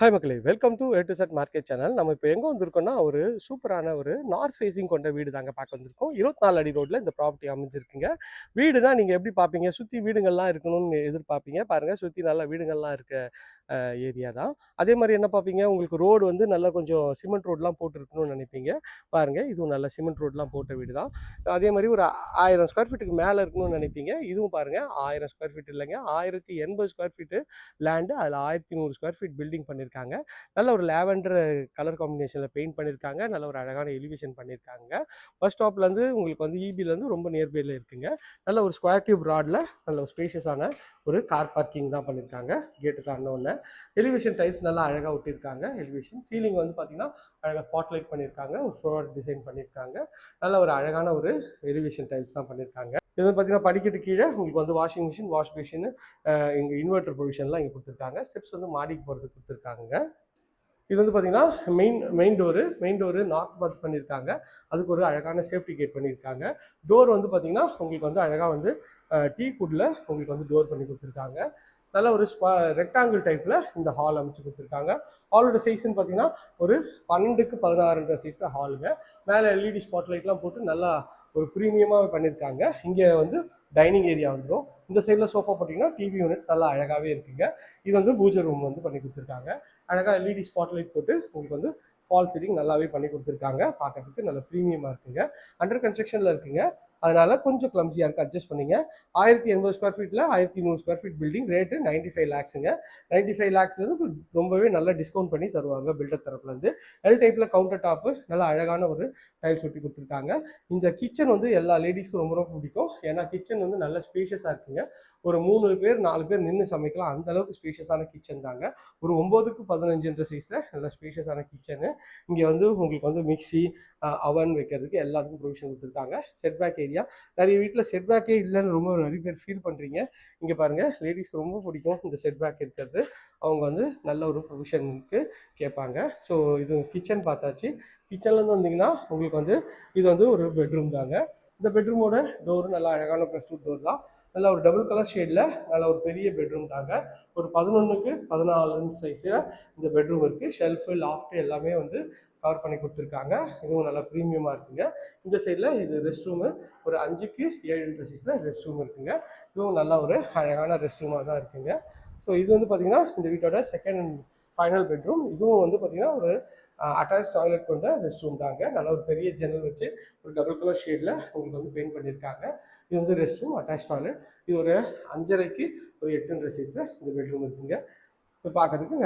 Hi மக்களே, welcome to A to set market channel. நம்ம இப்போ எங்கே வந்திருக்கோம்னா, ஒரு சூப்பரான ஒரு நார்த் ஃபேஸிங் கொண்ட வீடு தாங்க பார்க்க வந்திருக்கோம். 24 அடி ரோட்டில் இந்த ப்ராப்பர்ட்டி அமைஞ்சிருக்குங்க. வீடுனா நீங்கள் எப்படி பார்ப்பீங்க, சுற்றி வீடுங்கள்லாம் இருக்கணும்னு எதிர்பார்ப்பீங்க. பாருங்கள், சுற்றி நல்லா வீடுங்கள்லாம் இருக்க ஏரியா தான். அதே மாதிரி என்ன பார்ப்பீங்க, உங்களுக்கு ரோடு வந்து நல்லா கொஞ்சம் சிமெண்ட் ரோடெலாம் போட்டுருக்கணும்னு நினைப்பீங்க. பாருங்கள், இதுவும் நல்ல சிமெண்ட் ரோடெலாம் போட்ட வீடு தான். அதே மாதிரி ஒரு 1000 ஸ்கொயர் ஃபீட்டுக்கு மேலே இருக்கணும்னு நினைப்பீங்க. இதுவும் பாருங்கள், 1000 ஸ்கொயர் ஃபீட் இல்லைங்க, 1080 ஸ்கொயர் ஃபீட்டு லேண்டு, அதில் 1100 ஸ்கொயர் ஃபீட் பில்டிங் பண்ணியிருக்காங்க. நல்ல ஒரு லாவெண்டர் கலர் காம்பினேஷனில் பெயிண்ட் பண்ணியிருக்காங்க. நல்ல ஒரு அழகான எலிவேஷன் பண்ணியிருக்காங்க. பஸ் ஸ்டாப்லேருந்து உங்களுக்கு வந்து இபிலேருந்து ரொம்ப நியர்பையில் இருக்குங்க. நல்ல ஒரு ஸ்கொயர் டியூப் ராடில் நல்ல ஒரு ஸ்பேஷியஸான ஒரு கார் பார்க்கிங் தான் பண்ணியிருக்காங்க. கேட்டு தாண்டினோடனே எலிவேஷன் டைல்ஸ் நல்லா அழகாக ஒட்டியிருக்காங்க. எலிவேஷன் சீலிங் வந்து பார்த்தீங்கன்னா அழகாக ஸ்பாட்லைட் பண்ணியிருக்காங்க. ஒரு ஃப்ளோர் டிசைன் பண்ணியிருக்காங்க. நல்ல ஒரு அழகான ஒரு எலிவேஷன் டைல்ஸ் தான் பண்ணியிருக்காங்க. இது வந்து பார்த்தீங்கன்னா படிக்கட்டு கீழே உங்களுக்கு வந்து வாஷிங் மிஷின், வாஷ் மிஷின், இங்கே இன்வெர்டர் ப்ரொவிஷன்லாம் இங்கே கொடுத்துருக்காங்க. ஸ்டெப்ஸ் வந்து மாடிக்கு போகிறதுக்கு கொடுத்துருக்காங்க. இது வந்து பார்த்தீங்கன்னா மெயின் டோரு நார்த் பார்த்து பண்ணியிருக்காங்க. அதுக்கு ஒரு அழகான சேஃப்டி கேட் பண்ணியிருக்காங்க. டோர் வந்து பார்த்தீங்கன்னா உங்களுக்கு வந்து அழகாக வந்து டீ குட்டில் உங்களுக்கு வந்து டோர் பண்ணி கொடுத்துருக்காங்க. நல்ல ஒரு ரெக்டாங்கிள் டைப்பில் இந்த ஹால் அமைச்சு கொடுத்துருக்காங்க. ஹாலோட சைஸ்ன்னு பார்த்தீங்கன்னா ஒரு 12க்கு 16 சைஸில் ஹாலுங்க. மேலே எல்இடி ஸ்பாட்லைட்லாம் போட்டு நல்லா ஒரு ப்ரீமியமாக பண்ணியிருக்காங்க. இங்கே வந்து டைனிங் ஏரியா வந்துடும். இந்த சைடில் சோஃபா போட்டிங்கன்னா டிவி யூனிட் நல்லா அழகாகவே இருக்குங்க. இது வந்து பூஜை ரூம் வந்து பண்ணி கொடுத்துருக்காங்க. அழகாக எல்இடி ஸ்பாட்லைட் போட்டு உங்களுக்கு வந்து ஃபால் சீலிங் நல்லாவே பண்ணி கொடுத்துருக்காங்க. பார்க்கறதுக்கு நல்ல ப்ரீமியமாக இருக்குங்க. அண்டர் கன்ஸ்ட்ரக்ஷனில் இருக்குங்க. அதனால் கொஞ்சம் கிளம்ஸியாக இருக்குது, அட்ஜஸ்ட் பண்ணிங்க. 1080 ஸ்கொயர் ஃபீட்டில் 1100 ஸ்கொயர் ஃபீட் பில்டிங், ரேட்டு 95 லேக்ஸுங்க. 95 லேக்ஸ்லேருந்து ரொம்பவே நல்லா டிஸ்கவுண்ட் பண்ணி தருவாங்க பில்டர் தரப்புலேருந்து. எல் டைப்பில் கவுண்டர் டாப்பு நல்லா அழகான ஒரு டைல்ஸ் ஒட்டி கொடுத்துருக்காங்க. இந்த கிச்சன் வந்து எல்லா லேடிஸ்க்கும் ரொம்ப ரொம்ப பிடிக்கும். ஏன்னா கிச்சன் வந்து நல்ல ஸ்பேஷியஸாக இருக்குங்க. ஒரு 3 பேர் 4 பேர் நின்று சமைக்கலாம், அந்த அளவுக்கு ஸ்பேஷியஸான கிச்சன் தாங்க. ஒரு 9க்கு 15 சைஸில் நல்ல ஸ்பேஷியஸான கிச்சனு. இங்கே வந்து உங்களுக்கு வந்து மிக்சி, அவன் வைக்கிறதுக்கு எல்லாத்துக்கும் ப்ரொவிஷன் கொடுத்துருக்காங்க. செட்பேக் ஏரியா, நிறைய வீட்டில் செட்பேக்கே இல்லைன்னு ரொம்ப நிறைய பேர் ஃபீல் பண்ணுறீங்க. இங்கே பாருங்கள், லேடிஸ்க்கு ரொம்ப பிடிக்கும் இந்த செட்பேக் இருக்கிறது. அவங்க வந்து நல்ல ஒரு ப்ரொவிஷனுக்கு கேட்பாங்க. ஸோ இது கிச்சன் பார்த்தாச்சு. கிச்சன்லேருந்து வந்தீங்கன்னா உங்களுக்கு வந்து இது வந்து ஒரு பெட்ரூம் தாங்க. இந்த பெட்ரூமோட டோர் நல்லா அழகான ப்ளஸ்டூட் டோர் தான். நல்லா ஒரு டபுள் கலர் ஷேடில் நல்ல ஒரு பெரிய பெட்ரூம் தாங்க. ஒரு 11க்கு 14 சைஸில் இந்த பெட்ரூம் இருக்குது. ஷெல்ஃபு, லாஃப்ட்டு எல்லாமே வந்து கவர் பண்ணி கொடுத்துருக்காங்க. இதுவும் நல்லா ப்ரீமியமாக இருக்குங்க. இந்த சைடில் இது ரெஸ்ட் ரூமு, ஒரு 5க்கு 7 சைஸில் ரெஸ்ட் ரூம் இருக்குங்க. இதுவும் நல்லா ஒரு அழகான ரெஸ்ட் ரூமாக தான் இருக்குங்க. ஸோ இது வந்து பார்த்திங்கன்னா இந்த வீட்டோட செகண்ட் அண்ட் ஃபைனல் பெட்ரூம். இதுவும் வந்து பார்த்திங்கன்னா ஒரு அட்டாச் டாய்லெட் கொண்ட ரெஸ்ட் ரூம் தாங்க. நல்ல ஒரு பெரிய ஜன்னல் வச்சு ஒரு டபுள் கலர் ஷேடில் உங்களுக்கு வந்து பெயிண்ட் பண்ணியிருக்காங்க. இது வந்து ரெஸ்ட் ரூம், அட்டாச் டாய்லெட். இது ஒரு 5.5க்கு ஒரு 8 சைஸில் இந்த பெட்ரூம் இருக்குங்க. இப்போ பார்க்கறதுக்கு